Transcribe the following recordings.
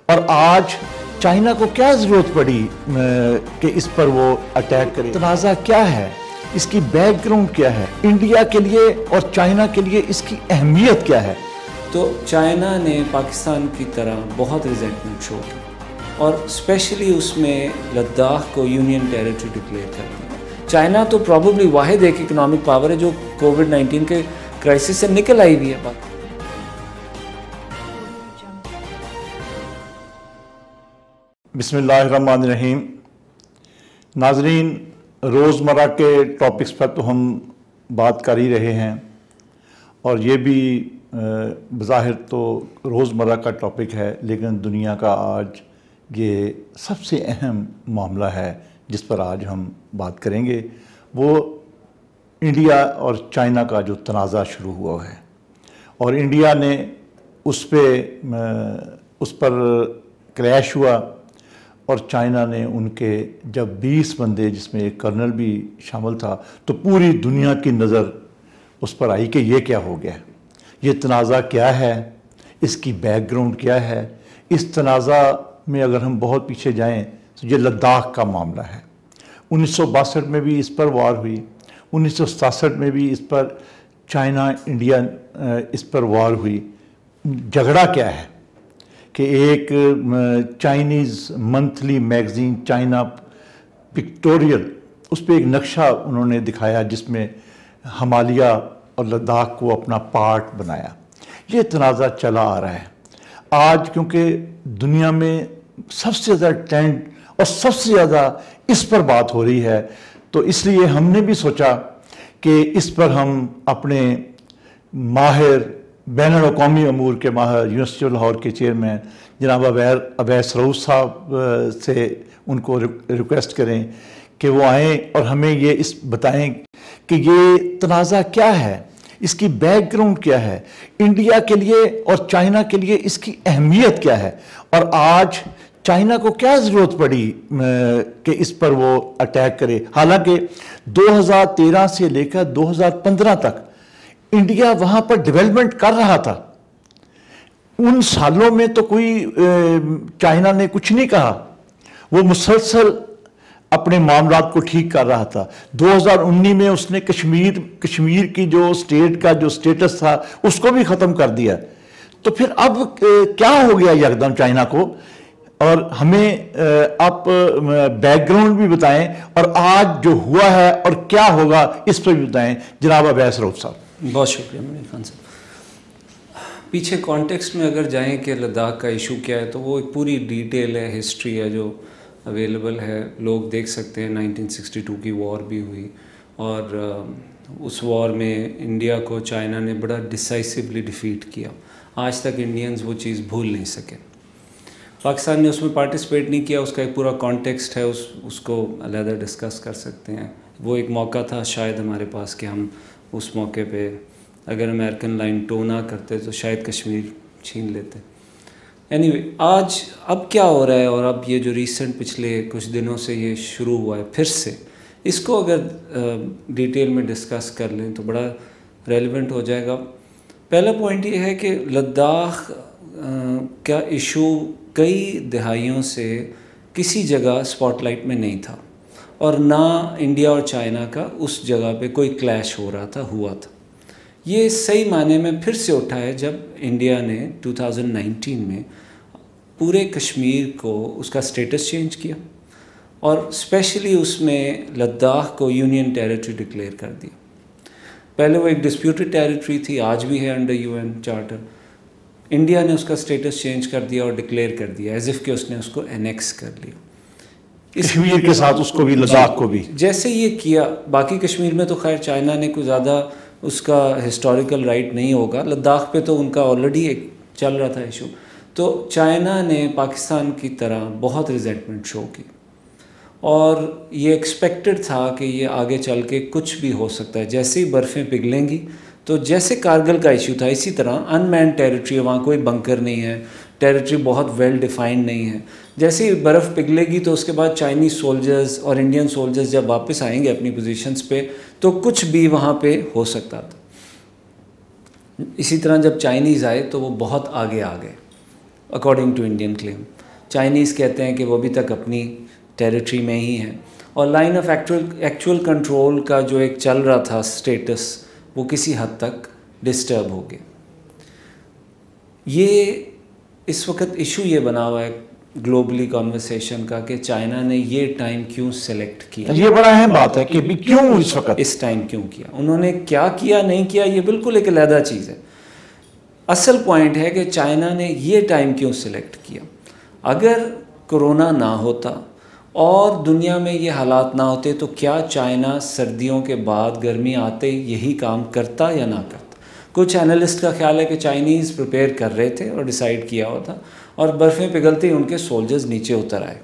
और आज चाइना को क्या ज़रूरत पड़ी कि इस पर वो अटैक करे? तनाज़ा क्या है, इसकी बैकग्राउंड क्या है, इंडिया के लिए और चाइना के लिए इसकी अहमियत क्या है? तो चाइना ने पाकिस्तान की तरह बहुत रिजेंटमेंट शो की और स्पेशली उसमें लद्दाख को यूनियन टेरिटरी डिक्लेयर कर दिया। चाइना तो प्रॉब्ली वाहिद एक इकोनॉमिक पावर है जो कोविड-19 के क्राइसिस से निकल आई हुई है। बात बिस्मिल्लाहिर्रहमानिर्रहीम। नाज़रीन, रोज़मर्रा के टॉपिक्स पर तो हम बात कर ही रहे हैं और ये भी बज़ाहिर तो रोज़मर्रा का टॉपिक है, लेकिन दुनिया का आज ये सबसे अहम मामला है जिस पर आज हम बात करेंगे। वो इंडिया और चाइना का जो तनाज़ा शुरू हुआ है और इंडिया ने उस पर क्रैश हुआ और चाइना ने उनके जब 20 बंदे, जिसमें एक कर्नल भी शामिल था, तो पूरी दुनिया की नज़र उस पर आई कि ये क्या हो गया, ये तनाज़ा क्या है, इसकी बैकग्राउंड क्या है। इस तनाज़ा में अगर हम बहुत पीछे जाएं तो ये लद्दाख का मामला है। 1962 में भी इस पर वार हुई, 1967 में भी इस पर चाइना इंडिया इस पर वार हुई। झगड़ा क्या है कि एक Chinese monthly magazine China pictorial, उस पर एक नक्शा उन्होंने दिखाया जिसमें हिमालय और लद्दाख को अपना पार्ट बनाया। ये तनाज़ा चला आ रहा है आज, क्योंकि दुनिया में सबसे ज़्यादा ट्रेंड और सबसे ज़्यादा इस पर बात हो रही है, तो इसलिए हमने भी सोचा कि इस पर हम अपने माहिर बैनुल-अक़वामी अमूर के माहिर यूनिवर्सिटी लाहौर के चेयरमैन जनाब अवैस रऊफ़ साहब से उनको रिक्वेस्ट करें कि वो आएँ और हमें ये बताएं कि ये तनाज़ा क्या है, इसकी बैकग्राउंड क्या है, इंडिया के लिए और चाइना के लिए इसकी अहमियत क्या है, और आज चाइना को क्या ज़रूरत पड़ी कि इस पर वो अटैक करे। हालांकि 2013 से लेकर 2015 तक इंडिया वहाँ पर डेवलपमेंट कर रहा था। उन सालों में तो कोई चाइना ने कुछ नहीं कहा, वो मुसलसल अपने मामलात को ठीक कर रहा था। 2019 में उसने कश्मीर की जो स्टेट का जो स्टेटस था उसको भी ख़त्म कर दिया। तो फिर अब क्या हो गया यकदम चाइना को, और हमें आप बैकग्राउंड भी बताएं और आज जो हुआ है और क्या होगा इस पर भी बताएं जनाब अवैस रऊफ़ साहब। बहुत शुक्रिया मुनीर खान साहब। पीछे कॉन्टेक्स्ट में अगर जाएं कि लद्दाख का इशू क्या है, तो वो एक पूरी डिटेल है, हिस्ट्री है जो अवेलेबल है, लोग देख सकते हैं। 1962 की वॉर भी हुई और उस वॉर में इंडिया को चाइना ने बड़ा डिसाइसिवली डिफीट किया। आज तक इंडियंस वो चीज़ भूल नहीं सके। पाकिस्तान ने उसमें पार्टिसिपेट नहीं किया, उसका एक पूरा कॉन्टेक्स्ट है, उसको अलहदा डिस्कस कर सकते हैं। वो एक मौका था शायद हमारे पास कि हम उस मौके पे अगर अमेरिकन लाइन टो ना करते तो शायद कश्मीर छीन लेते। एनीवे, आज अब क्या हो रहा है और अब ये जो रीसेंट पिछले कुछ दिनों से ये शुरू हुआ है फिर से, इसको अगर डिटेल में डिस्कस कर लें तो बड़ा रेलेवेंट हो जाएगा। पहला पॉइंट ये है कि लद्दाख का इशू कई दहाइयों से किसी जगह स्पॉटलाइट में नहीं था और ना इंडिया और चाइना का उस जगह पे कोई क्लैश हुआ था। ये सही माने में फिर से उठा है जब इंडिया ने 2019 में पूरे कश्मीर को उसका स्टेटस चेंज किया और स्पेशली उसमें लद्दाख को यूनियन टेरिटरी डिक्लेयर कर दिया। पहले वो एक डिस्प्यूटेड टेरिटरी थी, आज भी है अंडर यूएन चार्टर। इंडिया ने उसका स्टेटस चेंज कर दिया और डिक्लेयर कर दिया एज इफ़ कि उसने उसको एनेक्स कर लिया, कश्मीर के साथ उसको भी, लद्दाख को भी। जैसे ये किया, बाकी कश्मीर में तो खैर चाइना ने कोई ज़्यादा उसका हिस्टोरिकल राइट नहीं होगा, लद्दाख पे तो उनका ऑलरेडी एक चल रहा था इशू। तो चाइना ने पाकिस्तान की तरह बहुत रिजेंटमेंट शो की और ये एक्सपेक्टेड था कि ये आगे चल के कुछ भी हो सकता है। जैसे ही बर्फ़ें पिघलेंगी तो जैसे कारगिल का इशू था, इसी तरह अनमैन्ड टेरिटरी है, वहाँ कोई बंकर नहीं है, टेरिटरी बहुत वेल डिफाइंड नहीं है। जैसे ही बर्फ़ पिघलेगी तो उसके बाद चाइनीज़ सोल्जर्स और इंडियन सोल्जर्स जब वापस आएंगे अपनी पोजीशंस पे तो कुछ भी वहाँ पे हो सकता था। इसी तरह जब चाइनीज़ आए तो वो बहुत आगे आ गए। According to Indian claim. Chinese कहते हैं कि वो अभी तक अपनी टेरिटरी में ही हैं, और लाइन ऑफ एक्चुअल कंट्रोल का जो एक चल रहा था स्टेटस, वो किसी हद तक डिस्टर्ब हो गया। ये इस वक्त इशू ये बना हुआ है ग्लोबली कॉन्वर्सेशन का कि चाइना ने ये टाइम क्यों सेलेक्ट किया। ये बड़ा अहम बात है कि भी क्यों इस वक्त इस टाइम क्यों किया, उन्होंने क्या किया नहीं किया, ये बिल्कुल एक अलग चीज़ है। असल पॉइंट है कि चाइना ने ये टाइम क्यों सिलेक्ट किया। अगर कोरोना ना होता और दुनिया में ये हालात ना होते तो क्या चाइना सर्दियों के बाद गर्मी आते यही काम करता या ना करता। कुछ एनालिस्ट का ख्याल है कि चाइनीज़ प्रिपेयर कर रहे थे और डिसाइड किया हुआ था, और बर्फ़ें पिघलते ही उनके सोल्जर्स नीचे उतर आए,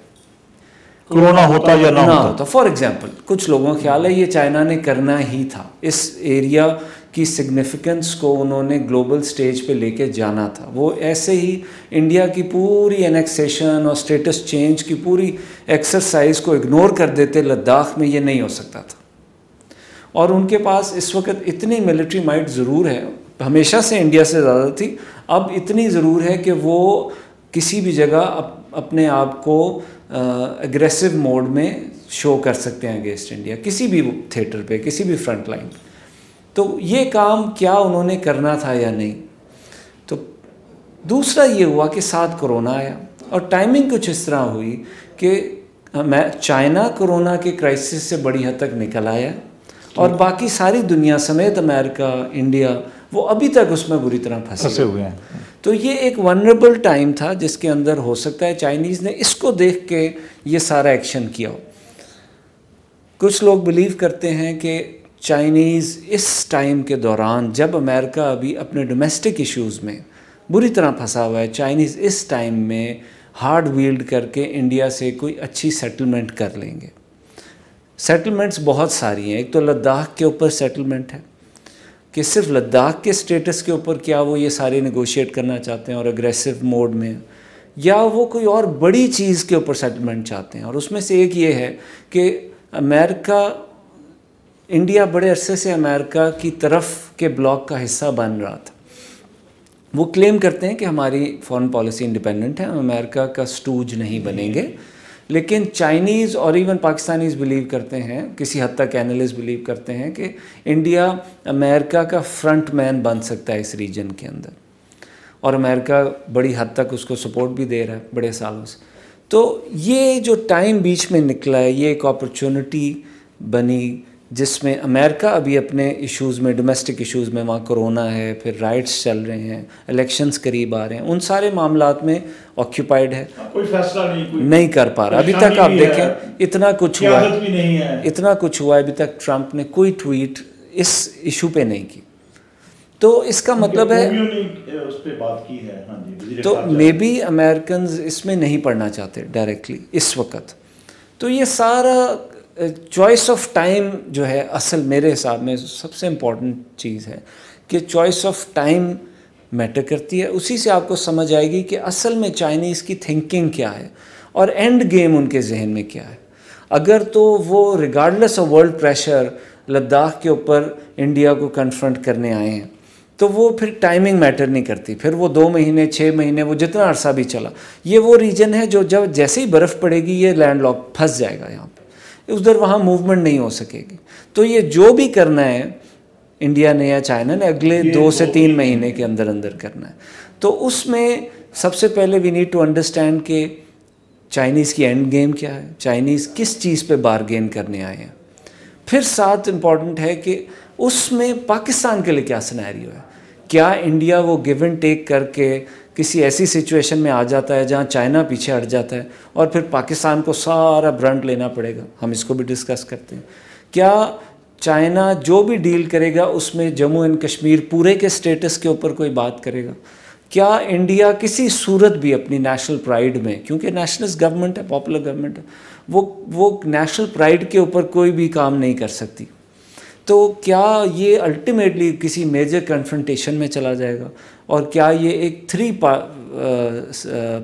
कोरोना होता या ना होता। फॉर एग्जांपल कुछ लोगों का ख्याल है ये चाइना ने करना ही था, इस एरिया की सिग्निफिकेंस को उन्होंने ग्लोबल स्टेज पे लेके जाना था। वो ऐसे ही इंडिया की पूरी एनेक्सेशन और स्टेटस चेंज की पूरी एक्सरसाइज को इग्नोर कर देते लद्दाख में, ये नहीं हो सकता था। और उनके पास इस वक्त इतनी मिलिट्री माइट ज़रूर है, हमेशा से इंडिया से ज़्यादा थी, अब इतनी ज़रूर है कि वो किसी भी जगह अपने आप को एग्रेसिव मोड में शो कर सकते हैं अगेंस्ट इंडिया, किसी भी थिएटर पे, किसी भी फ्रंट लाइन। तो ये काम क्या उन्होंने करना था या नहीं। तो दूसरा ये हुआ कि साथ कोरोना आया, और टाइमिंग कुछ इस तरह हुई कि चाइना कोरोना के क्राइसिस से बड़ी हद तक निकल आया, और बाकी सारी दुनिया समेत अमेरिका, इंडिया, वो अभी तक उसमें बुरी तरह फंसे हुए हैं। तो ये एक वनरेबल टाइम था जिसके अंदर हो सकता है चाइनीज़ ने इसको देख के ये सारा एक्शन किया हो। कुछ लोग बिलीव करते हैं कि चाइनीज़ इस टाइम के दौरान, जब अमेरिका अभी अपने डोमेस्टिक इश्यूज़ में बुरी तरह फंसा हुआ है, चाइनीज़ इस टाइम में हार्ड वील्ड करके इंडिया से कोई अच्छी सेटलमेंट कर लेंगे। सेटलमेंट्स बहुत सारी हैं। एक तो लद्दाख के ऊपर सेटलमेंट है कि सिर्फ लद्दाख के स्टेटस के ऊपर क्या वो ये सारे नेगोशिएट करना चाहते हैं और अग्रेसिव मोड में, या वो कोई और बड़ी चीज़ के ऊपर सेटलमेंट चाहते हैं। और उसमें से एक ये है कि अमेरिका, इंडिया बड़े अरसे से अमेरिका की तरफ के ब्लॉक का हिस्सा बन रहा था। वो क्लेम करते हैं कि हमारी फॉरेन पॉलिसी इंडिपेंडेंट है, हम अमेरिका का स्टूज नहीं बनेंगे। लेकिन चाइनीज़ और इवन पाकिस्तानीज़ बिलीव करते हैं, किसी हद तक एनालिस्ट बिलीव करते हैं कि इंडिया अमेरिका का फ्रंट मैन बन सकता है इस रीजन के अंदर, और अमेरिका बड़ी हद तक उसको सपोर्ट भी दे रहा है बड़े सालों से। तो ये जो टाइम बीच में निकला है, ये एक अपॉर्चुनिटी बनी जिसमें अमेरिका अभी अपने इश्यूज़ में, डोमेस्टिक इश्यूज़ में, वहाँ कोरोना है, फिर राइट्स चल रहे हैं, इलेक्शंस करीब आ रहे हैं, उन सारे मामलात में ऑक्यूपाइड है, कोई फैसला नहीं कर पा रहा। अभी तक आप देखें इतना कुछ हुआ है, इतना कुछ हुआ है, अभी तक ट्रंप ने कोई ट्वीट इस इशू पे नहीं की। तो इसका मतलब है उस पे बात की है। हाँ जी, तो मे बी अमेरिकन इसमें नहीं पढ़ना चाहते डायरेक्टली इस वक्त। तो ये सारा चॉइस ऑफ टाइम जो है, असल मेरे हिसाब में सबसे इम्पॉर्टेंट चीज़ है कि चॉइस ऑफ टाइम मैटर करती है। उसी से आपको समझ आएगी कि असल में चाइनीज़ की थिंकिंग क्या है और एंड गेम उनके जहन में क्या है। अगर तो वो regardless of world pressure Ladakh के ऊपर इंडिया को कन्फ्रंट करने आए हैं, तो वो फिर टाइमिंग मैटर नहीं करती। फिर वो 2 महीने, 6 महीने, वो जितना अरसा भी चला, ये वो रीजन है जो जब जैसे ही बर्फ़ पड़ेगी ये लैंडलॉक फंस जाएगा, यहाँ पे उधर वहाँ मूवमेंट नहीं हो सकेगी। तो ये जो भी करना है इंडिया ने या चाइना ने अगले 2 से 3 महीने के अंदर अंदर करना है। तो उसमें सबसे पहले वी नीड टू अंडरस्टैंड कि चाइनीज़ की एंड गेम क्या है, चाइनीज़ किस चीज़ पे बारगेन करने आए हैं। फिर साथ इम्पॉर्टेंट है कि उसमें पाकिस्तान के लिए क्या सिनेरियो है। क्या इंडिया वो गिव एंड टेक करके किसी ऐसी सिचुएशन में आ जाता है जहां चाइना पीछे हट जाता है और फिर पाकिस्तान को सारा ब्रंट लेना पड़ेगा। हम इसको भी डिस्कस करते हैं। क्या चाइना जो भी डील करेगा उसमें जम्मू एंड कश्मीर पूरे के स्टेटस के ऊपर कोई बात करेगा। क्या इंडिया किसी सूरत भी अपनी नेशनल प्राइड में, क्योंकि नेशनलिस्ट गवर्नमेंट है, पॉपुलर गवर्नमेंट है, वो नेशनल प्राइड के ऊपर कोई भी काम नहीं कर सकती। तो क्या ये अल्टीमेटली किसी मेजर कन्फ्रंटेशन में चला जाएगा और क्या ये एक 3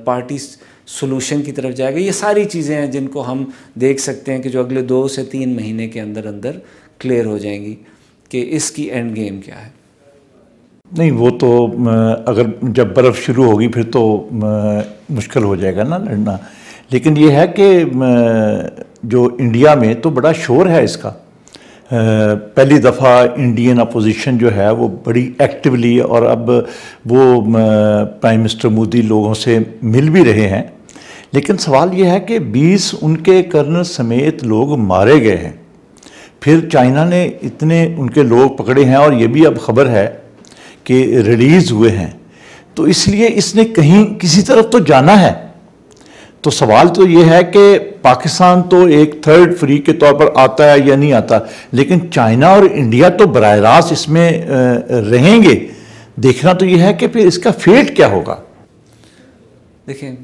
पार्टी सोल्यूशन की तरफ जाएगा। ये सारी चीज़ें हैं जिनको हम देख सकते हैं कि जो अगले 2 से 3 महीने के अंदर अंदर क्लियर हो जाएंगी कि इसकी एंड गेम क्या है। नहीं, वो तो अगर जब बर्फ़ शुरू होगी फिर तो मुश्किल हो जाएगा ना लड़ना। लेकिन ये है कि जो इंडिया में तो बड़ा शोर है इसका। पहली दफ़ा इंडियन अपोजिशन जो है वो बड़ी एक्टिवली, और अब वो प्राइम मिनिस्टर मोदी लोगों से मिल भी रहे हैं। लेकिन सवाल ये है कि 20 उनके कर्नल समेत लोग मारे गए हैं, फिर चाइना ने इतने उनके लोग पकड़े हैं, और ये भी अब खबर है कि रिलीज़ हुए हैं। तो इसलिए इसने कहीं किसी तरफ तो जाना है। तो सवाल तो ये है कि पाकिस्तान तो एक थर्ड फ्री के तौर पर आता है या नहीं आता, लेकिन चाइना और इंडिया तो बराह रास्त इसमें रहेंगे। देखना तो ये है कि फिर इसका फेट क्या होगा। देखें,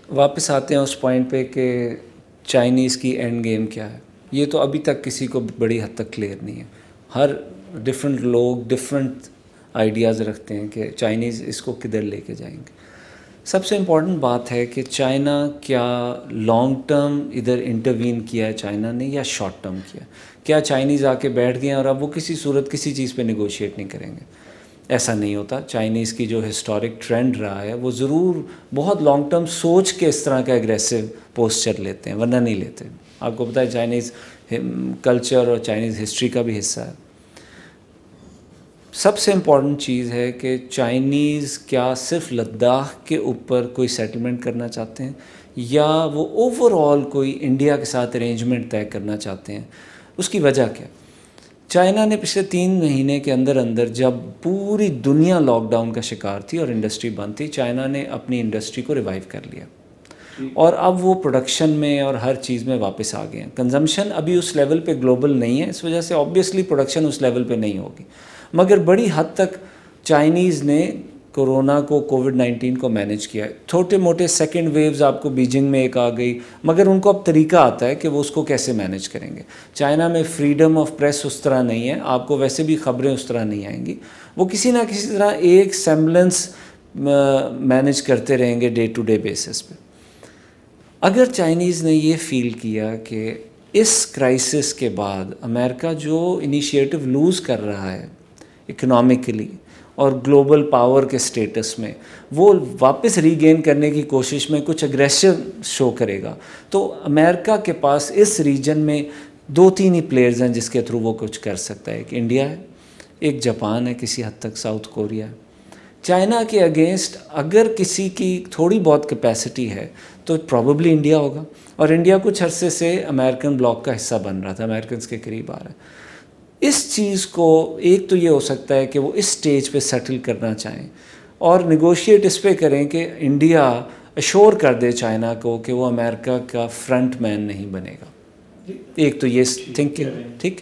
वापस आते हैं उस पॉइंट पे कि चाइनीज़ की एंड गेम क्या है। ये तो अभी तक किसी को बड़ी हद तक क्लियर नहीं है। हर डिफरेंट लोग डिफरेंट आइडियाज़ रखते हैं कि चाइनीज़ इसको किधर लेके जाएंगे। सबसे इम्पॉर्टेंट बात है कि चाइना क्या लॉन्ग टर्म इधर इंटरवीन किया है चाइना ने, या शॉर्ट टर्म किया। क्या चाइनीज़ आके बैठ गए और अब वो किसी सूरत किसी चीज़ पे नेगोशिएट नहीं करेंगे? ऐसा नहीं होता। चाइनीज़ की जो हिस्टोरिक ट्रेंड रहा है वो ज़रूर बहुत लॉन्ग टर्म सोच के इस तरह का एग्रेसिव पोस्चर लेते हैं, वरना नहीं लेते। आपको पता है चाइनीज़ कल्चर और चाइनीज़ हिस्ट्री का भी हिस्सा है। सबसे इम्पॉर्टेंट चीज़ है कि चाइनीज़ क्या सिर्फ लद्दाख के ऊपर कोई सेटलमेंट करना चाहते हैं, या वो ओवरऑल कोई इंडिया के साथ अरेंजमेंट तय करना चाहते हैं। उसकी वजह क्या? चाइना ने पिछले 3 महीने के अंदर अंदर, जब पूरी दुनिया लॉकडाउन का शिकार थी और इंडस्ट्री बंद थी, चाइना ने अपनी इंडस्ट्री को रिवाइव कर लिया, और अब वो प्रोडक्शन में और हर चीज़ में वापस आ गए हैं। कंजम्पशन अभी उस लेवल पे ग्लोबल नहीं है, इस वजह से ऑब्वियसली प्रोडक्शन उस लेवल पे नहीं होगी, मगर बड़ी हद तक चाइनीज़ ने कोरोना को, कोविड-19 को मैनेज किया है। छोटे मोटे सेकंड वेव्स आपको बीजिंग में एक आ गई, मगर उनको अब तरीका आता है कि वो उसको कैसे मैनेज करेंगे। चाइना में फ्रीडम ऑफ प्रेस उस तरह नहीं है, आपको वैसे भी खबरें उस तरह नहीं आएंगी। वो किसी ना किसी तरह एक सेम्बलेंस मैनेज करते रहेंगे डे टू डे बेसिस पे। अगर चाइनीज़ ने ये फील किया कि इस क्राइसिस के बाद अमेरिका जो इनिशिएटिव लूज़ कर रहा है इकोनॉमिकली और ग्लोबल पावर के स्टेटस में, वो वापस रीगेन करने की कोशिश में कुछ अग्रेसिव शो करेगा, तो अमेरिका के पास इस रीजन में 2-3 ही प्लेयर्स हैं जिसके थ्रू वो कुछ कर सकता है। एक इंडिया है, एक जापान है, किसी हद तक साउथ कोरिया है। चाइना के अगेंस्ट अगर किसी की थोड़ी बहुत कैपेसिटी है तो प्रॉबेबली इंडिया होगा, और इंडिया कुछ अरसे से अमेरिकन ब्लॉक का हिस्सा बन रहा था, अमेरिकन के करीब आ रहा है। इस चीज़ को एक तो ये हो सकता है कि वो इस स्टेज पे सेटल करना चाहें और निगोशिएट इस पे करें कि इंडिया अश्योर कर दे चाइना को कि वो अमेरिका का फ्रंट मैन नहीं बनेगा। एक तो ये थिंकिंग, ठीक,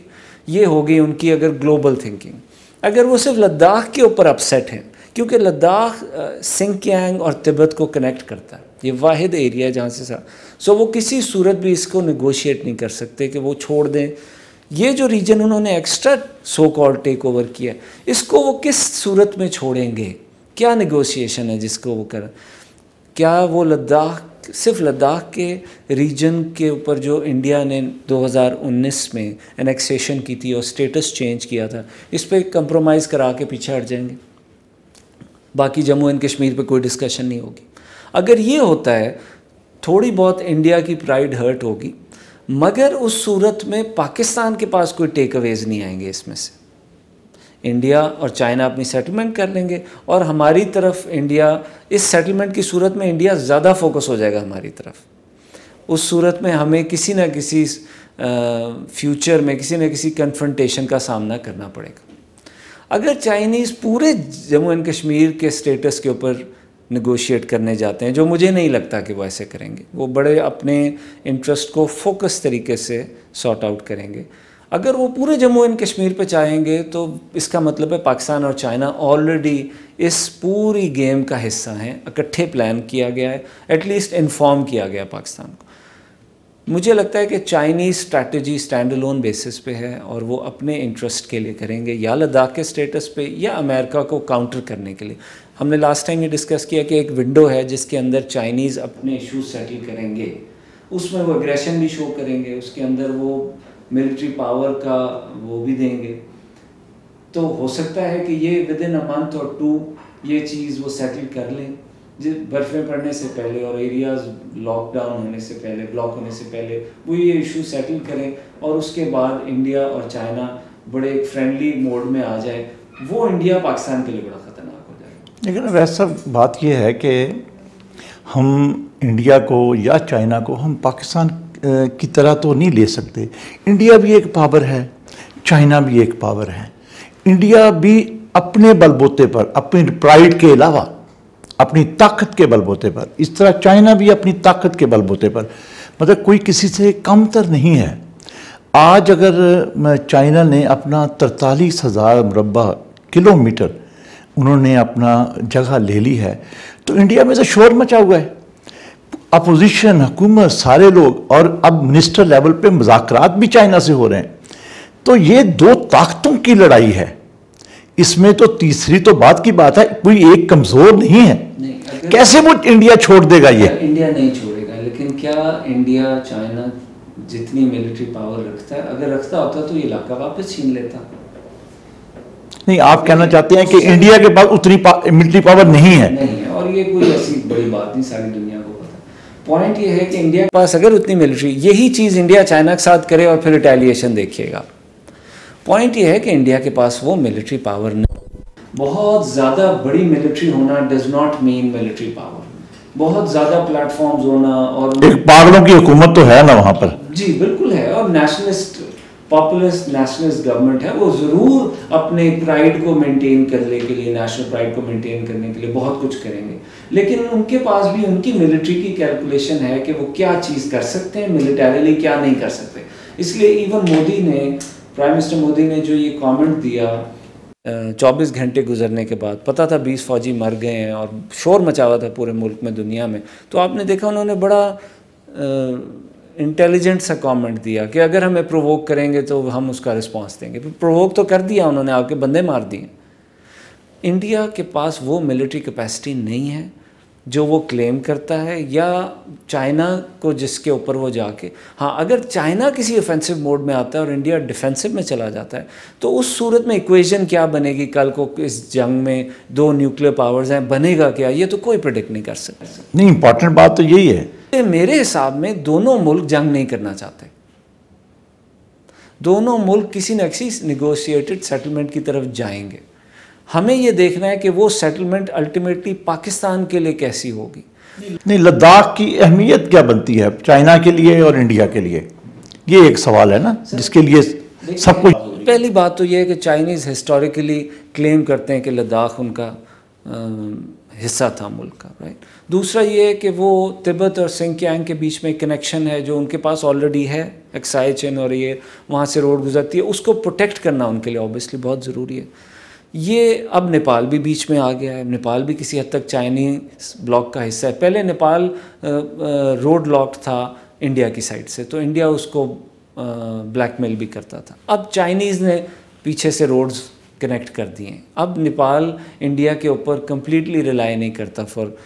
ये होगी उनकी अगर ग्लोबल थिंकिंग। अगर वो सिर्फ लद्दाख के ऊपर अपसेट हैं, क्योंकि लद्दाख सिंकियांग और तिब्बत को कनेक्ट करता है, ये वाहिद एरिया है जहाँ से सो वो किसी सूरत भी इसको निगोशिएट नहीं कर सकते कि वो छोड़ दें। ये जो रीजन उन्होंने extra so called take over किया, इसको वो किस सूरत में छोड़ेंगे? क्या नेगोशिएशन है जिसको वो कर? क्या वो लद्दाख, सिर्फ लद्दाख के रीजन के ऊपर जो इंडिया ने 2019 में एनेक्सेशन की थी और स्टेटस चेंज किया था, इस पर कंप्रोमाइज़ करा के पीछे हट जाएंगे? बाकी जम्मू एंड कश्मीर पे कोई डिस्कशन नहीं होगी। अगर ये होता है, थोड़ी बहुत इंडिया की प्राइड हर्ट होगी, मगर उस सूरत में पाकिस्तान के पास कोई टेक अवेज नहीं आएंगे इसमें से। इंडिया और चाइना अपनी सेटलमेंट कर लेंगे और हमारी तरफ इंडिया, इस सेटलमेंट की सूरत में इंडिया ज़्यादा फोकस हो जाएगा हमारी तरफ। उस सूरत में हमें किसी न किसी फ्यूचर में किसी न किसी कन्फ्रंटेशन का सामना करना पड़ेगा। अगर चाइनीज़ पूरे जम्मू एंड कश्मीर के स्टेटस के ऊपर नेगोशिएट करने जाते हैं, जो मुझे नहीं लगता कि वो ऐसे करेंगे, वो बड़े अपने इंटरेस्ट को फोकस तरीके से सॉर्ट आउट करेंगे। अगर वो पूरे जम्मू एंड कश्मीर पे चाहेंगे तो इसका मतलब है पाकिस्तान और चाइना ऑलरेडी इस पूरी गेम का हिस्सा हैं, इकट्ठे प्लान किया गया है, एटलीस्ट इन्फॉर्म किया गया पाकिस्तान को। मुझे लगता है कि Chinese strategy stand alone basis पे है और वो अपने इंटरेस्ट के लिए करेंगे, या लद्दाख के स्टेटस पे या अमेरिका को काउंटर करने के लिए। हमने लास्ट टाइम ये डिस्कस किया कि एक विंडो है जिसके अंदर चाइनीज़ अपने इशूज सेटल करेंगे, उसमें वो एग्रेशन भी शो करेंगे, उसके अंदर वो मिलिट्री पावर का वो भी देंगे। तो हो सकता है कि ये विद इन अ मंथ और 2 ये चीज़ वो सेटल कर लें, बर्फ़ें पड़ने से पहले और एरियाज़ लॉकडाउन होने से पहले, ब्लॉक होने से पहले वो ये इशू सेटल करें, और उसके बाद इंडिया और चाइना बड़े एक फ्रेंडली मोड में आ जाए। वो इंडिया पाकिस्तान के लिए बड़ा ख़तरनाक हो जाएगा। लेकिन वैसा बात यह है कि हम इंडिया को या चाइना को हम पाकिस्तान की तरह तो नहीं ले सकते। इंडिया भी एक पावर है, चाइना भी एक पावर है। इंडिया भी अपने बलबूते पर, अपनी प्राइड के अलावा अपनी ताकत के बलबूते पर, इस तरह चाइना भी अपनी ताकत के बलबूते पर, मतलब कोई किसी से कमतर नहीं है। आज अगर चाइना ने अपना 43,000 मुरब्बा किलोमीटर उन्होंने अपना जगह ले ली है, तो इंडिया में तो शोर मचा हुआ है। अपोजिशन, हुकूमत, सारे लोग, और अब मिनिस्टर लेवल पे मुज़ाकरात भी चाइना से हो रहे हैं। तो ये 2 ताकतों की लड़ाई है। इसमें तो तीसरी तो बात की बात है, कोई एक कमज़ोर नहीं है। कैसे वो इंडिया छोड़ देगा? ये इंडिया नहीं छोड़ेगा, लेकिन क्या इंडिया चाइना जितनी मिलिट्री पावर रखता है, अगर रखता होता तो ये इलाका वापस छीन लेता? नहीं, आप कहना चाहते हैं कि इंडिया के पास उतनी मिलिट्री पावर नहीं है? नहीं है, और ये कोई ऐसी बड़ी बात नहीं, सारी दुनिया को पता। पॉइंट ये है कि इंडिया के पास अगर उतनी मिलिट्री, यही चीज़ इंडिया चाइना के साथ करे और फिर रिटेलिएशन देखिएगा। पॉइंट ये है कि इंडिया के पास वो मिलिट्री पावर नहीं। बहुत ज़्यादा बड़ी मिलिट्री होना does not mean military power. बहुत ज़्यादा प्लेटफॉर्म्स होना और एक पागलों की हुकूमत तो है ना वहाँ पर। जी बिल्कुल है, और नेशनलिस्ट, पॉपुलिस्ट नेशनलिस्ट गवर्नमेंट है, वो ज़रूर अपने प्राइड को मेंटेन करने के लिए, नेशनल प्राइड को मेंटेन करने के लिए बहुत कुछ करेंगे। लेकिन उनके पास भी उनकी मिलिट्री की कैलकुलेशन है कि वो क्या चीज़ कर सकते हैं मिलिटरीली, क्या नहीं कर सकते। इसलिए इवन मोदी ने, प्राइम मिनिस्टर मोदी ने जो ये कमेंट दिया 24 घंटे गुजरने के बाद, पता था 20 फौजी मर गए हैं और शोर मचा हुआ था पूरे मुल्क में, दुनिया में, तो आपने देखा उन्होंने बड़ा इंटेलिजेंट सा कमेंट दिया कि अगर हमें प्रोवोक करेंगे तो हम उसका रिस्पांस देंगे। प्रोवोक तो कर दिया उन्होंने, आपके बंदे मार दिए। इंडिया के पास वो मिलिट्री कैपेसिटी नहीं है जो वो क्लेम करता है, या चाइना को जिसके ऊपर वो जाके, हाँ अगर चाइना किसी ऑफेंसिव मोड में आता है और इंडिया डिफेंसिव में चला जाता है, तो उस सूरत में इक्वेशन क्या बनेगी कल को इस जंग में? 2 न्यूक्लियर पावर्स हैं, बनेगा क्या? ये तो कोई प्रेडिक्ट नहीं कर सकता। नहीं, इंपॉर्टेंट बात तो यही है। मेरे हिसाब में दोनों मुल्क जंग नहीं करना चाहते। दोनों मुल्क किसी न किसी निगोशिएटेड सेटलमेंट की तरफ जाएंगे। हमें ये देखना है कि वो सेटलमेंट अल्टीमेटली पाकिस्तान के लिए कैसी होगी। नहीं, लद्दाख की अहमियत क्या बनती है चाइना के लिए और इंडिया के लिए? ये एक सवाल है ना जिसके लिए सब कुछ। पहली बात तो ये है कि चाइनीज़ हिस्टोरिकली क्लेम करते हैं कि लद्दाख उनका हिस्सा था मुल्क का, राइट। दूसरा ये है कि वो तिब्बत और सिंकियांग के बीच में कनेक्शन है जो उनके पास ऑलरेडी है, एक्साई चेन, और ये वहाँ से रोड गुजरती है, उसको प्रोटेक्ट करना उनके लिए ऑब्वियसली बहुत ज़रूरी है। ये अब नेपाल भी बीच में आ गया है। नेपाल भी किसी हद तक चाइनीज ब्लॉक का हिस्सा है। पहले नेपाल रोड लॉक था इंडिया की साइड से, तो इंडिया उसको ब्लैकमेल भी करता था। अब चाइनीज़ ने पीछे से रोड्स कनेक्ट कर दिए। अब नेपाल इंडिया के ऊपर कम्प्लीटली रिलाई नहीं करता for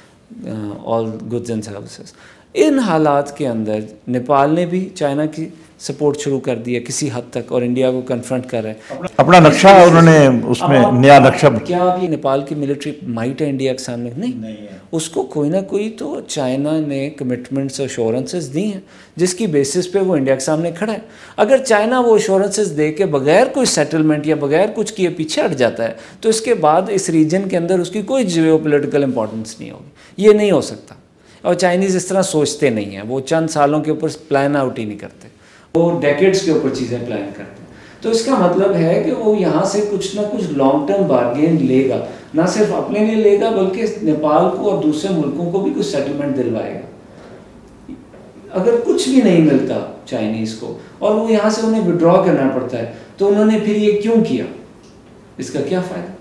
all goods and services. इन हालात के अंदर नेपाल ने भी चाइना की सपोर्ट शुरू कर दिया किसी हद तक, और इंडिया को कन्फ्रंट कर रहे हैं। अपना नक्शा उन्होंने उसमें नया नक्शा। क्या अब ये नेपाल की मिलिट्री माइट है इंडिया के सामने? नहीं है। उसको कोई ना कोई तो चाइना ने कमिटमेंट्स और अश्योरेंसेस दी हैं जिसकी बेसिस पे वो इंडिया के सामने खड़ा है। अगर चाइना वो अश्योरेंसेस दे के बगैर कोई सेटलमेंट या बगैर कुछ किए पीछे हट जाता है, तो इसके बाद इस रीजन के अंदर उसकी कोई जियोपॉलिटिकल इंपॉर्टेंस नहीं होगी। ये नहीं हो सकता, और चाइनीज़ इस तरह सोचते नहीं हैं। वो चंद सालों के ऊपर प्लान आउट ही नहीं करते, वो डेकेड्स के ऊपर चीज़ें प्लान करते हैं। तो इसका मतलब है कि वो यहाँ से कुछ ना कुछ लॉन्ग टर्म बार्गेन लेगा, ना सिर्फ अपने लिए लेगा बल्कि नेपाल को और दूसरे मुल्कों को भी कुछ सेटलमेंट दिलवाएगा। अगर कुछ भी नहीं मिलता चाइनीज़ को और वो यहाँ से उन्हें विड्रॉ करना पड़ता है, तो उन्होंने फिर ये क्यों किया? इसका क्या फ़ायदा?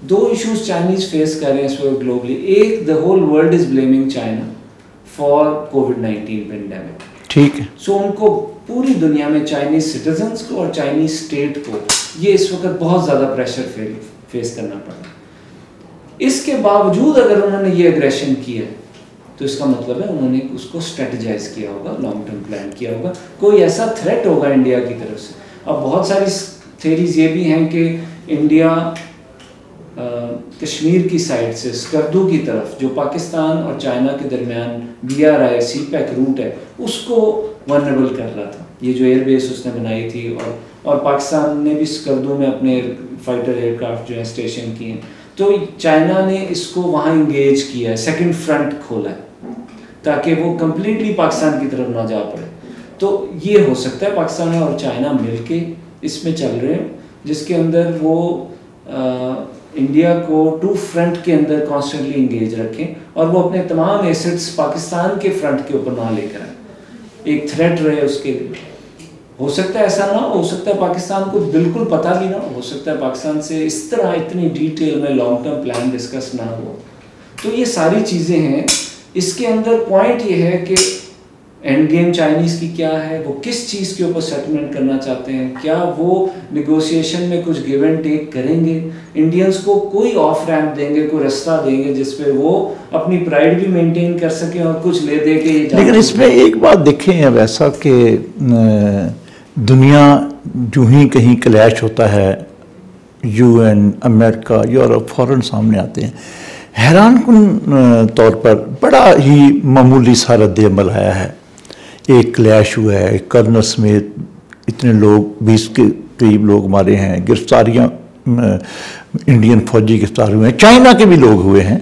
2 इश्यूज चाइनीज़ फेस कर रहे हैं इस वक्त ग्लोबली। एक, the whole world is blaming China for कोविड-19 पेंडेमिक। ठीक है। सो उनको पूरी दुनिया में चाइनीज सिटीजन्स को और चाइनीज स्टेट को ये इस वक्त बहुत ज़्यादा प्रेशर फेस करना पड़ रहा है। इसके बावजूद अगर उन्होंने ये एग्रेशन किया है, तो इसका मतलब है उन्होंने उसको स्ट्रेटजाइज किया होगा, लॉन्ग टर्म प्लान किया होगा, कोई ऐसा थ्रेट होगा इंडिया की तरफ से। अब बहुत सारी थेरीज ये भी हैं कि इंडिया कश्मीर की साइड से स्कर्दू की तरफ जो पाकिस्तान और चाइना के दरमियान BRI CPEC रूट है उसको वनरेबल कर रहा था। ये जो एयरबेस उसने बनाई थी और पाकिस्तान ने भी स्कर्दू में अपने फाइटर एयरक्राफ्ट जो है स्टेशन किए हैं। तो चाइना ने इसको वहाँ इंगेज किया है, सेकंड फ्रंट खोला है ताकि वो कम्प्लीटली पाकिस्तान की तरफ ना जा पड़े। तो ये हो सकता है पाकिस्तान और चाइना मिलके इसमें चल रहे हैं, जिसके अंदर वो इंडिया को टू फ्रंट के अंदर कॉन्स्टेंटली इंगेज रखें और वो अपने तमाम एसेट्स पाकिस्तान के फ्रंट के ऊपर ना लेकर आए, एक थ्रेट रहे उसके लिए। हो सकता है ऐसा ना हो सकता है पाकिस्तान को बिल्कुल पता भी ना हो सकता है पाकिस्तान से इस तरह इतनी डिटेल में लॉन्ग टर्म प्लान डिस्कस ना हो। तो ये सारी चीज़ें हैं। इसके अंदर पॉइंट ये है कि एंड गेम चाइनीज़ की क्या है, वो किस चीज़ के ऊपर सेटलमेंट करना चाहते हैं, क्या वो निगोशिएशन में कुछ गिव एंड टेक करेंगे, इंडियंस को कोई ऑफ रैम्प देंगे, कोई रास्ता देंगे जिस पे वो अपनी प्राइड भी मेंटेन कर सकें और कुछ ले दे के। लेकिन इसमें एक बात देखें अब ऐसा कि दुनिया जो ही कहीं क्लैश होता है, UN, अमेरिका, यूरोप फ़ौरन सामने आते हैं। हैरानकुन तौर पर बड़ा ही मामूली सा रद्द अमल आया है। एक क्लैश हुआ है, एक कर्नल समेत इतने लोग 20 के करीब लोग मारे हैं, गिरफ्तारियाँ इंडियन फौजी गिरफ्तार हुए हैं, चाइना के भी लोग हुए हैं।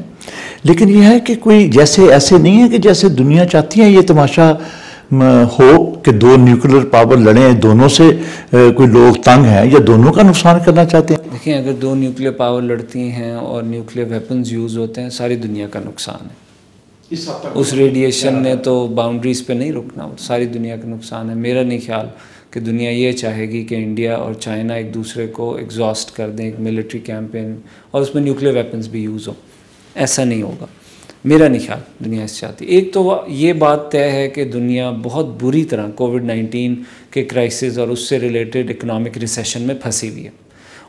लेकिन यह है कि कोई जैसे ऐसे नहीं है कि जैसे दुनिया चाहती है ये तमाशा हो कि दो न्यूक्लियर पावर लड़ें, दोनों से कोई लोग तंग हैं या दोनों का नुकसान करना चाहते हैं। देखिए, अगर दो न्यूक्लियर पावर लड़ती हैं और न्यूक्लियर वेपन्स यूज़ होते हैं, सारी दुनिया का नुकसान है। उस रेडिएशन ने तो बाउंड्रीज पे नहीं रुकना, सारी दुनिया का नुकसान है। मेरा नहीं ख्याल कि दुनिया ये चाहेगी कि इंडिया और चाइना एक दूसरे को एग्जॉस्ट कर दें एक मिलिट्री कैंपेन और उसमें न्यूक्लियर वेपन्स भी यूज़ हो। ऐसा नहीं होगा, मेरा नहीं ख्याल दुनिया इससे चाहती। एक तो ये बात तय है कि दुनिया बहुत बुरी तरह कोविड-19 के क्राइसिस और उससे रिलेटेड इकोनॉमिक रिसेशन में फंसी हुई है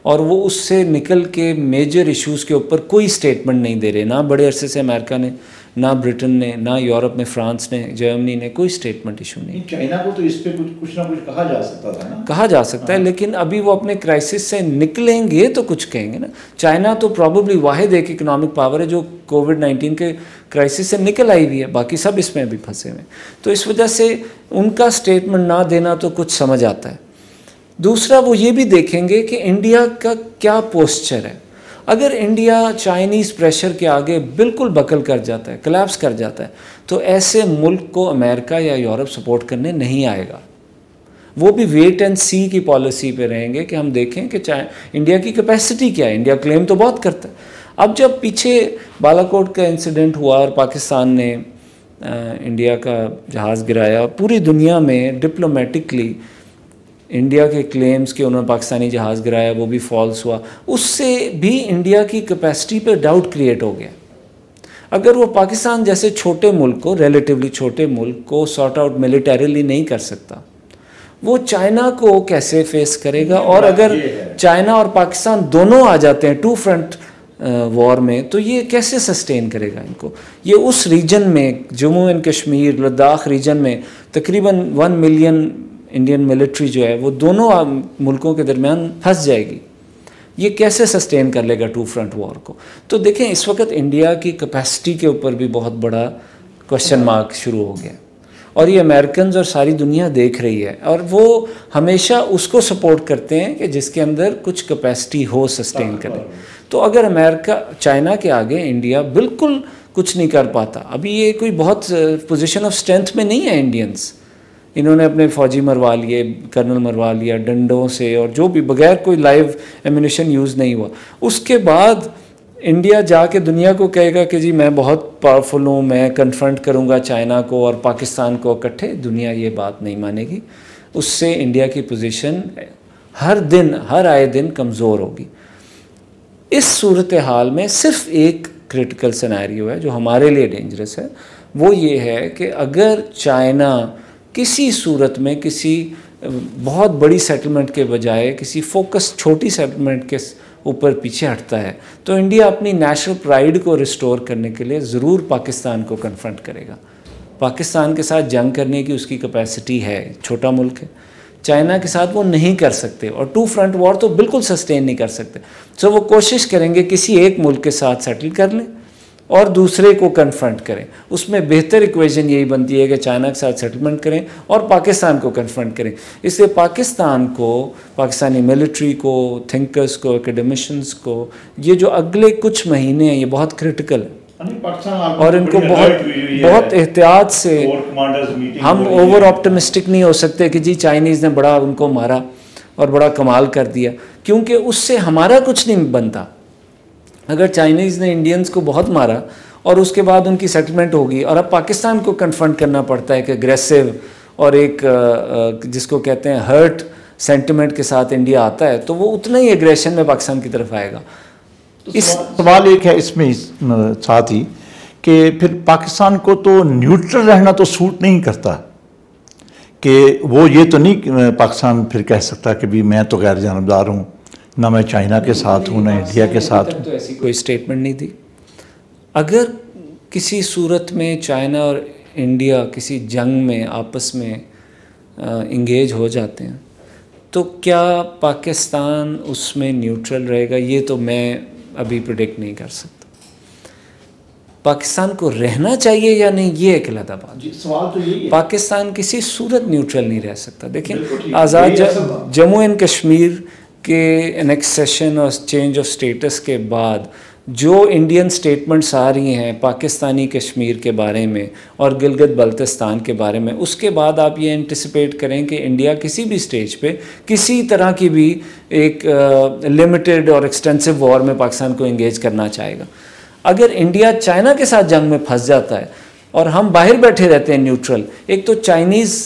और वो उससे निकल के मेजर इश्यूज़ के ऊपर कोई स्टेटमेंट नहीं दे रहे। ना बड़े अरसे से अमेरिका ने, ना ब्रिटेन ने, ना यूरोप में फ्रांस ने, जर्मनी ने कोई स्टेटमेंट इशू नहीं। चाइना को तो इस पे कुछ ना कुछ कहा जा सकता था ना, कहा जा सकता है, लेकिन अभी वो अपने क्राइसिस से निकलेंगे तो कुछ कहेंगे ना। चाइना तो प्रॉब्ली वाहिद एक इकोनॉमिक पावर है जो कोविड-19 के क्राइसिस से निकल आई हुई है, बाकी सब इसमें अभी फंसे हुए हैं। तो इस वजह से उनका स्टेटमेंट ना देना तो कुछ समझ आता है। दूसरा, वो ये भी देखेंगे कि इंडिया का क्या पोस्चर है। अगर इंडिया चाइनीज़ प्रेशर के आगे बिल्कुल बकल कर जाता है, कोलैप्स कर जाता है, तो ऐसे मुल्क को अमेरिका या यूरोप सपोर्ट करने नहीं आएगा। वो भी वेट एंड सी की पॉलिसी पे रहेंगे कि हम देखें कि इंडिया की कैपेसिटी क्या है। इंडिया क्लेम तो बहुत करता है। अब जब पीछे बालाकोट का इंसिडेंट हुआ और पाकिस्तान ने इंडिया का जहाज़ गिराया, पूरी दुनिया में डिप्लोमेटिकली इंडिया के क्लेम्स कि उन्होंने पाकिस्तानी जहाज़ गिराया वो भी फॉल्स हुआ, उससे भी इंडिया की कैपेसिटी पे डाउट क्रिएट हो गया। अगर वो पाकिस्तान जैसे छोटे मुल्क को, रिलेटिवली छोटे मुल्क को सॉर्ट आउट मिलिटरीली नहीं कर सकता, वो चाइना को कैसे फेस करेगा। और अगर चाइना और पाकिस्तान दोनों आ जाते हैं टू फ्रंट वॉर में, तो ये कैसे सस्टेन करेगा इनको। ये उस रीजन में, जम्मू एंड कश्मीर, लद्दाख रीजन में तकरीबन 1 मिलियन इंडियन मिलिट्री जो है वो दोनों मुल्कों के दरमियान फंस जाएगी। ये कैसे सस्टेन कर लेगा टू फ्रंट वॉर को। तो देखें, इस वक्त इंडिया की कैपेसिटी के ऊपर भी बहुत बड़ा क्वेश्चन मार्क शुरू हो गया और ये अमेरिकन और सारी दुनिया देख रही है और वो हमेशा उसको सपोर्ट करते हैं कि जिसके अंदर कुछ कैपेसिटी हो सस्टेन करें। तो अगर अमेरिका, चाइना के आगे इंडिया बिल्कुल कुछ नहीं कर पाता। अभी ये कोई बहुत पोजीशन ऑफ स्ट्रेंथ में नहीं है इंडियंस। इन्होंने अपने फ़ौजी मरवा लिए, कर्नल मरवा लिया डंडों से और जो भी, बगैर कोई लाइव एम्यूनिशन यूज़ नहीं हुआ। उसके बाद इंडिया जाके दुनिया को कहेगा कि जी मैं बहुत पावरफुल हूँ, मैं कन्फ्रंट करूँगा चाइना को और पाकिस्तान को इकट्ठे। दुनिया ये बात नहीं मानेगी। उससे इंडिया की पोजीशन हर दिन, हर आए दिन कमज़ोर होगी। इस सूरत हाल में सिर्फ एक क्रिटिकल सिनेरियो है जो हमारे लिए डेंजरस है, वो ये है कि अगर चाइना किसी सूरत में किसी बहुत बड़ी सेटलमेंट के बजाय किसी फोकस छोटी सेटलमेंट के ऊपर पीछे हटता है, तो इंडिया अपनी नेशनल प्राइड को रिस्टोर करने के लिए ज़रूर पाकिस्तान को कन्फ्रंट करेगा। पाकिस्तान के साथ जंग करने की उसकी कैपेसिटी है, छोटा मुल्क है। चाइना के साथ वो नहीं कर सकते, और टू फ्रंट वॉर तो बिल्कुल सस्टेन नहीं कर सकते। सो वो कोशिश करेंगे किसी एक मुल्क के साथ सेटल कर लें और दूसरे को कन्फ्रंट करें। उसमें बेहतर इक्वेशन यही बनती है कि चाइना के साथ सेटलमेंट करें और पाकिस्तान को कन्फ्रंट करें। इसलिए पाकिस्तान को, पाकिस्तानी मिलिट्री को, थिंकर्स को, एकेडमिशियंस को, ये जो अगले कुछ महीने हैं ये बहुत क्रिटिकल है और इनको बहुत एहतियात से, हम ओवर ऑप्टिमिस्टिक नहीं हो सकते कि जी चाइनीज़ ने बड़ा उनको मारा और बड़ा कमाल कर दिया, क्योंकि उससे हमारा कुछ नहीं बनता। अगर चाइनीज़ ने इंडियंस को बहुत मारा और उसके बाद उनकी सेटलमेंट होगी और अब पाकिस्तान को कन्फ्रंट करना पड़ता है कि अग्रेसिव और एक जिसको कहते हैं हर्ट सेंटिमेंट के साथ इंडिया आता है, तो वो उतना ही एग्रेशन में पाकिस्तान की तरफ आएगा। इस सवाल एक है इसमें साथ ही कि फिर पाकिस्तान को तो न्यूट्रल रहना तो सूट नहीं करता, कि वो ये तो नहीं पाकिस्तान फिर कह सकता कि भी मैं तो गैर जानबदार हूँ, ना मैं चाइना के साथ हूँ ना इंडिया के साथ हूँ। तो ऐसी कोई स्टेटमेंट नहीं दी। अगर किसी सूरत में चाइना और इंडिया किसी जंग में आपस में इंगेज हो जाते हैं तो क्या पाकिस्तान उसमें न्यूट्रल रहेगा, ये तो मैं अभी प्रेडिक्ट नहीं कर सकता। पाकिस्तान को रहना चाहिए या नहीं, ये एक अलग बात। सवाल तो यही है। पाकिस्तान किसी सूरत न्यूट्रल नहीं रह सकता। देखिए आज़ाद जम्मू एंड कश्मीर के एनेक्सेशन और चेंज ऑफ स्टेटस के बाद जो इंडियन स्टेटमेंट्स आ रही हैं पाकिस्तानी कश्मीर के बारे में और गिलगित बल्तिस्तान के बारे में, उसके बाद आप ये एंटिसिपेट करें कि इंडिया किसी भी स्टेज पे किसी तरह की भी एक लिमिटेड और एक्सटेंसिव वॉर में पाकिस्तान को इंगेज करना चाहेगा। अगर इंडिया चाइना के साथ जंग में फंस जाता है और हम बाहर बैठे रहते हैं न्यूट्रल, एक तो चाइनीज़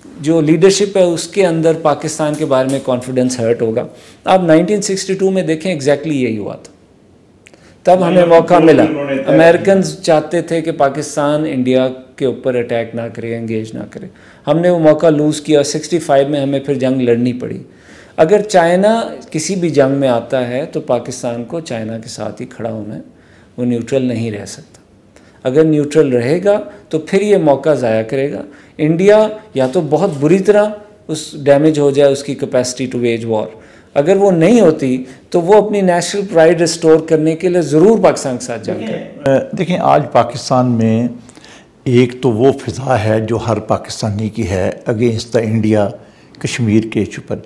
जो लीडरशिप है उसके अंदर पाकिस्तान के बारे में कॉन्फिडेंस हर्ट होगा। अब 1962 में देखें एग्जैक्टली यही हुआ था, तब हमें मौका मिला। अमेरिकन चाहते थे कि पाकिस्तान इंडिया के ऊपर अटैक ना करे, एंगेज ना करे, हमने वो मौका लूज़ किया। 65 में हमें फिर जंग लड़नी पड़ी। अगर चाइना किसी भी जंग में आता है तो पाकिस्तान को चाइना के साथ ही खड़ा होना है, वो न्यूट्रल नहीं रह सकता। अगर न्यूट्रल रहेगा तो फिर ये मौका ज़ाया करेगा। इंडिया या तो बहुत बुरी तरह उस डैमेज हो जाए उसकी कैपेसिटी टू वेज वॉर, अगर वो नहीं होती तो वो अपनी नेशनल प्राइड रिस्टोर करने के लिए ज़रूर पाकिस्तान के साथ जंग करे। देखें आज पाकिस्तान में एक तो वो फ़िज़ा है जो हर पाकिस्तानी की है अगेंस्ट द इंडिया कश्मीर के इशू पर।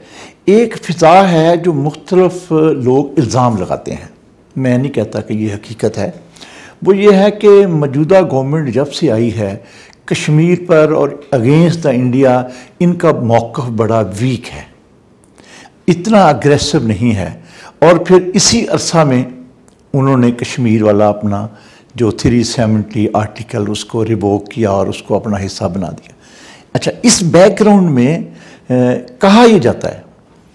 एक फ़िज़ा है जो मुख्तलिफ लोग इल्ज़ाम लगाते हैं, मैं नहीं कहता कि ये हकीकत है। वो ये है कि मौजूदा गवर्नमेंट जब से आई है कश्मीर पर और अगेंस्ट द इंडिया इनका मौक़िफ़ बड़ा वीक है, इतना अग्रेसिव नहीं है। और फिर इसी अरसा में उन्होंने कश्मीर वाला अपना जो 370 आर्टिकल उसको रिवोक किया और उसको अपना हिस्सा बना दिया। अच्छा, इस बैकग्राउंड में कहा यह जाता है,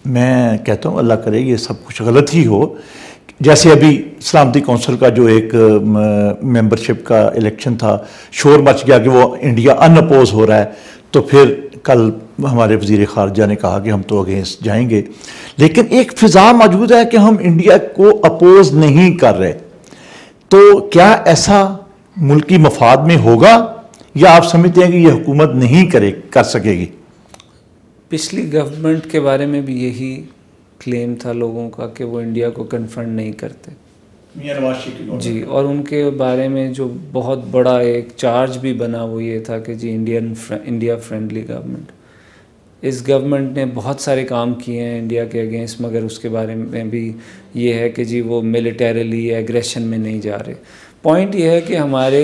मैं कहता हूँ अल्लाह करे ये सब कुछ गलत ही हो। जैसे अभी सलामती कौंसिल का जो एक मेंबरशिप का इलेक्शन था, शोर मच गया कि वो इंडिया अनअपोज हो रहा है, तो फिर कल हमारे वज़ीर ख़ारजा ने कहा कि हम तो अगेंस्ट जाएंगे। लेकिन एक फ़िज़ा मौजूद है कि हम इंडिया को अपोज नहीं कर रहे। तो क्या ऐसा मुल्की मफाद में होगा या आप समझते हैं कि ये हुकूमत नहीं कर सकेगी? पिछली गवर्नमेंट के बारे में भी यही क्लेम था लोगों का कि वो इंडिया को कन्फ्रंट नहीं करते जी, और उनके बारे में जो बहुत बड़ा एक चार्ज भी बना वो ये था कि जी इंडिया फ्रेंडली गवर्नमेंट। इस गवर्नमेंट ने बहुत सारे काम किए हैं इंडिया के अगेंस्ट, मगर उसके बारे में भी ये है कि जी वो मिलिटरीली एग्रेशन में नहीं जा रहे। पॉइंट ये है कि हमारे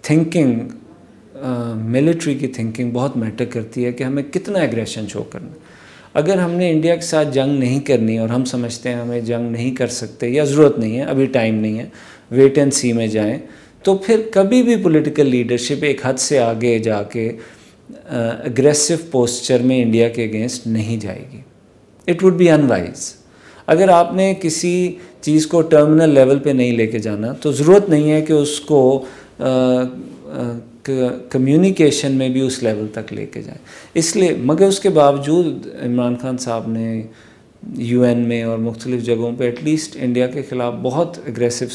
थिंकिंग, मिलिट्री की थिंकिंग बहुत मैटर करती है कि हमें कितना एग्रेशन शो करना। अगर हमने इंडिया के साथ जंग नहीं करनी और हम समझते हैं हमें जंग नहीं कर सकते या ज़रूरत नहीं है, अभी टाइम नहीं है, वेट एंड सी में जाएं, तो फिर कभी भी पॉलिटिकल लीडरशिप एक हद से आगे जाके अग्रेसिव पोस्चर में इंडिया के अगेंस्ट नहीं जाएगी। It would be unwise. अगर आपने किसी चीज़ को टर्मिनल लेवल पे नहीं लेके जाना तो ज़रूरत नहीं है कि उसको कम्युनिकेशन में भी उस लेवल तक लेके जाए। इसलिए मगर उसके बावजूद इमरान खान साहब ने UN में और मुख्तलिफ़ जगहों पे एटलीस्ट इंडिया के ख़िलाफ़ बहुत एग्रेसिव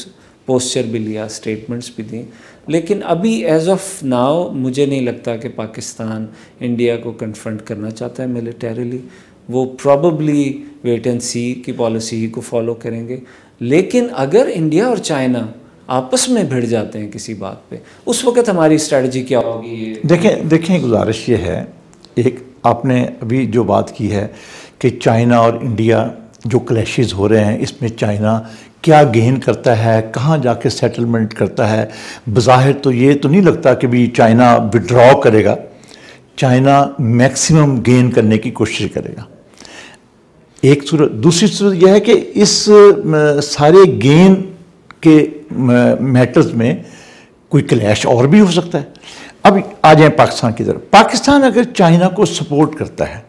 पोस्चर भी लिया, स्टेटमेंट्स भी दी। लेकिन अभी एज ऑफ नाउ मुझे नहीं लगता कि पाकिस्तान इंडिया को कन्फ्रंट करना चाहता है मिलिटरीली। वो प्रॉबली वेट एंड सी की पॉलिसी ही को फॉलो करेंगे। लेकिन अगर इंडिया और चाइना आपस में भिड़ जाते हैं किसी बात पे, उस वक्त हमारी स्ट्रेटजी क्या होगी? ये देखें गुजारिश ये है, एक आपने अभी जो बात की है कि चाइना और इंडिया जो क्लैशेस हो रहे हैं, इसमें चाइना क्या गेन करता है, कहाँ जाके सेटलमेंट करता है। बज़ाहिर तो ये तो नहीं लगता कि भी चाइना विड्रॉ करेगा, चाइना मैक्सिमम गेन करने की कोशिश करेगा। एक सूरत, दूसरी सूरत यह है कि इस सारे गेन के मैटर्स में कोई क्लैश और भी हो सकता है। अब आ जाए पाकिस्तान की तरफ। पाकिस्तान अगर चाइना को सपोर्ट करता है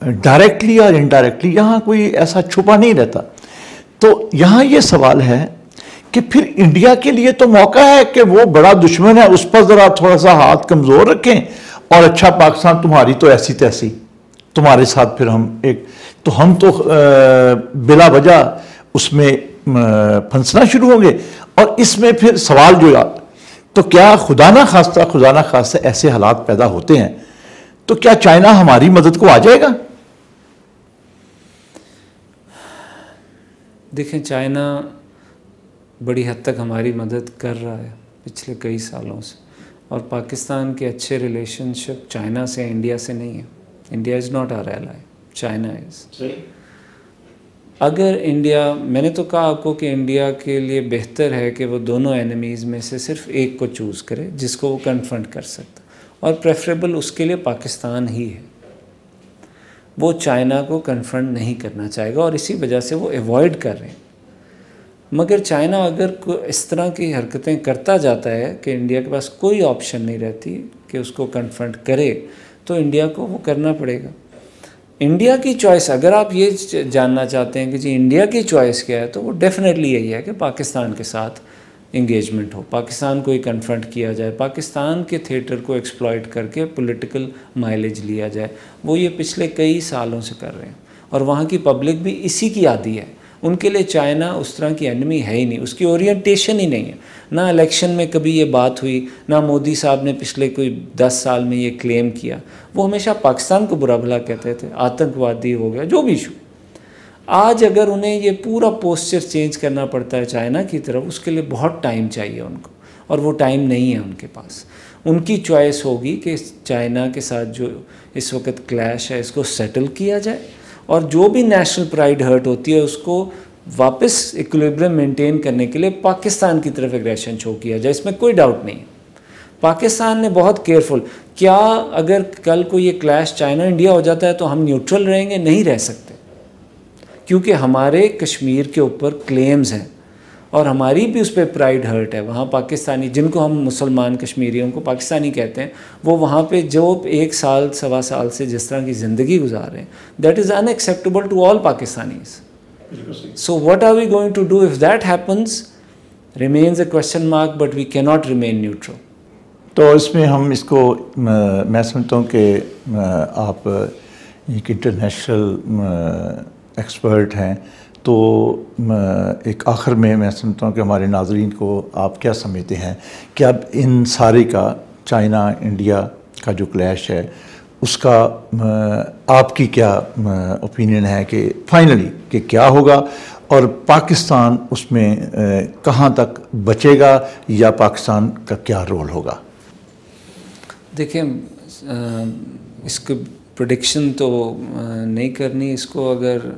डायरेक्टली और इनडायरेक्टली, यहाँ कोई ऐसा छुपा नहीं रहता, तो यहाँ ये सवाल है कि फिर इंडिया के लिए तो मौका है कि वो बड़ा दुश्मन है, उस पर ज़रा थोड़ा सा हाथ कमज़ोर रखें, और अच्छा पाकिस्तान तुम्हारी तो ऐसी तैसी, तुम्हारे साथ फिर हम तो बिला वजह उसमें फंसना शुरू होंगे। और इसमें फिर सवाल जो तो क्या खुदा ना खास्ता ऐसे हालात पैदा होते हैं तो क्या चाइना हमारी मदद को आ जाएगा? देखें, चाइना बड़ी हद तक हमारी मदद कर रहा है पिछले कई सालों से, और पाकिस्तान के अच्छे रिलेशनशिप चाइना से, इंडिया से नहीं है। India is not our ally, China is. अगर इंडिया, मैंने तो कहा आपको कि इंडिया के लिए बेहतर है कि वो दोनों एनिमीज़ में से सिर्फ एक को चूज़ करे जिसको वो कन्फ्रंट कर सकता, और प्रेफरेबल उसके लिए पाकिस्तान ही है। वो चाइना को कन्फ्रंट नहीं करना चाहेगा और इसी वजह से वो अवॉइड कर रहे हैं। मगर चाइना अगर इस तरह की हरकतें करता जाता है कि इंडिया के पास कोई ऑप्शन नहीं रहती कि उसको कन्फ्रंट करे, तो इंडिया को वो करना पड़ेगा। इंडिया की चॉइस, अगर आप ये जानना चाहते हैं कि जी इंडिया की चॉइस क्या है, तो वो डेफिनेटली यही है कि पाकिस्तान के साथ इंगेजमेंट हो, पाकिस्तान को ही कन्फ्रंट किया जाए, पाकिस्तान के थिएटर को एक्सप्लॉइट करके पॉलिटिकल माइलेज लिया जाए। वो ये पिछले कई सालों से कर रहे हैं और वहाँ की पब्लिक भी इसी की आदी है। उनके लिए चाइना उस तरह की एनिमी है ही नहीं, उसकी ओरिएंटेशन ही नहीं है। ना इलेक्शन में कभी ये बात हुई, ना मोदी साहब ने पिछले कोई 10 साल में ये क्लेम किया। वो हमेशा पाकिस्तान को बुरा भला कहते थे, आतंकवादी हो गया, जो भी इशू। आज अगर उन्हें ये पूरा पोस्चर चेंज करना पड़ता है चाइना की तरफ, उसके लिए बहुत टाइम चाहिए उनको, और वो टाइम नहीं है उनके पास। उनकी चॉइस होगी कि चाइना के साथ जो इस वक्त क्लैश है इसको सेटल किया जाए, और जो भी नेशनल प्राइड हर्ट होती है उसको वापस इक्विलिब्रियम मेंटेन करने के लिए पाकिस्तान की तरफ एग्रेशन शो किया जाए। इसमें कोई डाउट नहीं है। पाकिस्तान ने बहुत केयरफुल, क्या अगर कल को ये क्लैश चाइना इंडिया हो जाता है तो हम न्यूट्रल रहेंगे? नहीं रह सकते, क्योंकि हमारे कश्मीर के ऊपर क्लेम्स हैं और हमारी भी उस पर प्राइड हर्ट है। वहाँ पाकिस्तानी, जिनको हम मुसलमान कश्मीरियों को पाकिस्तानी कहते हैं, वो वहाँ पे जो 1 साल सवा साल से जिस तरह की ज़िंदगी गुजार रहे हैं, that is unacceptable to all Pakistanis. So what are we going to do if that happens? Remains a question mark, but we can not remain neutral. तो इसमें हम इसको, मैं समझता हूँ कि आप एक इंटरनेशनल एक्सपर्ट हैं, तो एक आखिर में मैं समझता हूँ कि हमारे नाज़रीन को आप क्या समझते हैं कि अब इन सारे का चाइना इंडिया का जो क्लैश है उसका आपकी क्या ओपिनियन है कि फाइनली कि क्या होगा, और पाकिस्तान उसमें कहाँ तक बचेगा, या पाकिस्तान का क्या रोल होगा? देखिए, इसको प्रेडिक्शन तो नहीं करनी, इसको अगर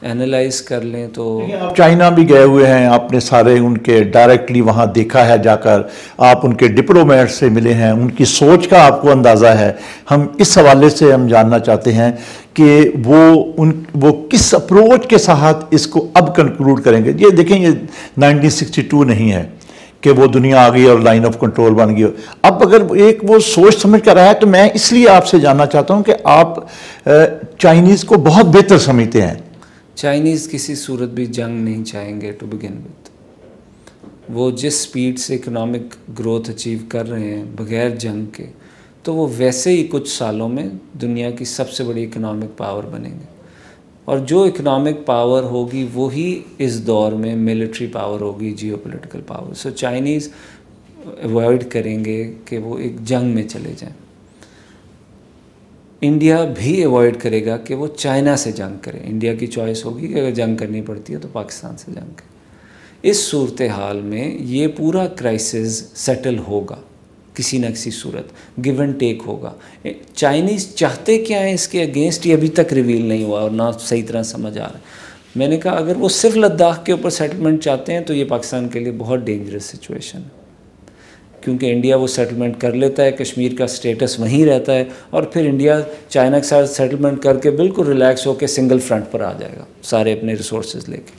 एनालाइज कर लें तो आप चाइना भी गए हुए हैं, आपने सारे उनके डायरेक्टली वहाँ देखा है जाकर, आप उनके डिप्लोमेट से मिले हैं, उनकी सोच का आपको अंदाज़ा है। हम इस हवाले से हम जानना चाहते हैं कि वो किस अप्रोच के साथ इसको अब कंक्लूड करेंगे। ये देखें, ये 1962 नहीं है कि वो दुनिया आ गई और लाइन ऑफ कंट्रोल बन गई। अब अगर एक वो सोच समझ कर रहा है, तो मैं इसलिए आपसे जानना चाहता हूँ कि आप चाइनीज़ को बहुत बेहतर समझते हैं। चाइनीज़ किसी सूरत भी जंग नहीं चाहेंगे टू बिगिन विद। वो जिस स्पीड से इकोनॉमिक ग्रोथ अचीव कर रहे हैं बगैर जंग के, तो वो वैसे ही कुछ सालों में दुनिया की सबसे बड़ी इकोनॉमिक पावर बनेंगे। और जो इकोनॉमिक पावर होगी वही इस दौर में मिलिट्री पावर होगी, जियोपॉलिटिकल पावर। सो चाइनीज़ अवॉइड करेंगे कि वो एक जंग में चले जाएं। इंडिया भी अवॉइड करेगा कि वो चाइना से जंग करे। इंडिया की चॉइस होगी कि अगर जंग करनी पड़ती है तो पाकिस्तान से जंग करे। इस सूरत हाल में ये पूरा क्राइसिस सेटल होगा किसी न किसी सूरत, गिव एंड टेक होगा। चाइनीज़ चाहते क्या हैं इसके अगेंस्ट, ये अभी तक रिवील नहीं हुआ और ना सही तरह समझ आ रहा है। मैंने कहा अगर वो सिर्फ लद्दाख के ऊपर सेटलमेंट चाहते हैं तो ये पाकिस्तान के लिए बहुत डेंजरस सिचुएशन है, क्योंकि इंडिया वो सेटलमेंट कर लेता है, कश्मीर का स्टेटस वहीं रहता है, और फिर इंडिया चाइना के साथ सेटलमेंट करके बिल्कुल रिलैक्स होकर सिंगल फ्रंट पर आ जाएगा सारे अपने रिसोर्सेज लेके।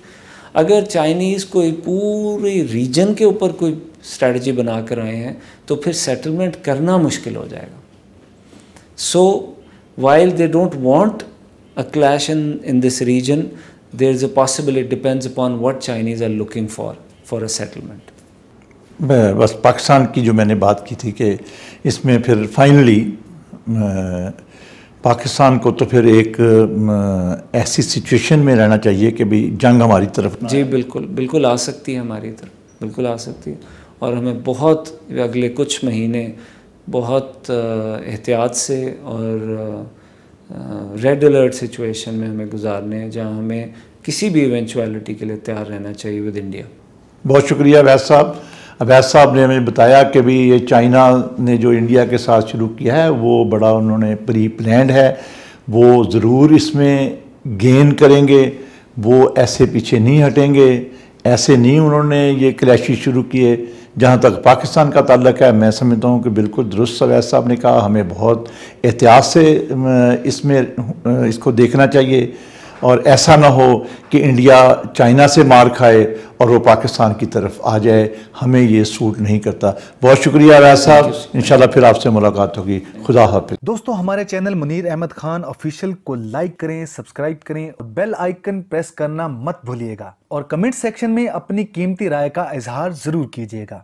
अगर चाइनीज़ कोई पूरे रीजन के ऊपर कोई स्ट्रेटजी बना कर आए हैं तो फिर सेटलमेंट करना मुश्किल हो जाएगा। So while they don't want a clash in this region, there is a possibility, depends upon what Chinese are looking for a settlement. बस पाकिस्तान की जो मैंने बात की थी कि इसमें फिर फाइनली पाकिस्तान को तो फिर एक ऐसी सिचुएशन में रहना चाहिए कि भाई जंग हमारी तरफ ना। जी बिल्कुल, बिल्कुल आ सकती है हमारी तरफ, बिल्कुल आ सकती है, और हमें बहुत अगले कुछ महीने बहुत एहतियात से और रेड अलर्ट सिचुएशन में हमें गुजारने हैं, जहां हमें किसी भी इवेंचुअलिटी के लिए तैयार रहना चाहिए विद इंडिया। बहुत शुक्रिया अवैध साहब। अवैध साहब ने हमें बताया कि भी ये चाइना ने जो इंडिया के साथ शुरू किया है वो बड़ा उन्होंने प्री प्लान्ड है, वो ज़रूर इसमें गेन करेंगे, वो ऐसे पीछे नहीं हटेंगे, ऐसे नहीं उन्होंने ये क्लैशेस शुरू किए। जहाँ तक पाकिस्तान का ताल्लुक है, मैं समझता हूँ कि बिल्कुल दुरुस्त अवैध साहब ने कहा, हमें बहुत एहतियात से इसमें इसको देखना चाहिए, और ऐसा ना हो कि इंडिया चाइना से मार खाए और वो पाकिस्तान की तरफ आ जाए, हमें ये सूट नहीं करता। बहुत शुक्रिया अवैध साहब, इंशाल्लाह फिर आपसे मुलाकात होगी। खुदा हाफिज़। दोस्तों, हमारे चैनल मुनीर अहमद खान ऑफिशियल को लाइक करें, सब्सक्राइब करें और बेल आइकन प्रेस करना मत भूलिएगा, और कमेंट सेक्शन में अपनी कीमती राय का इजहार जरूर कीजिएगा।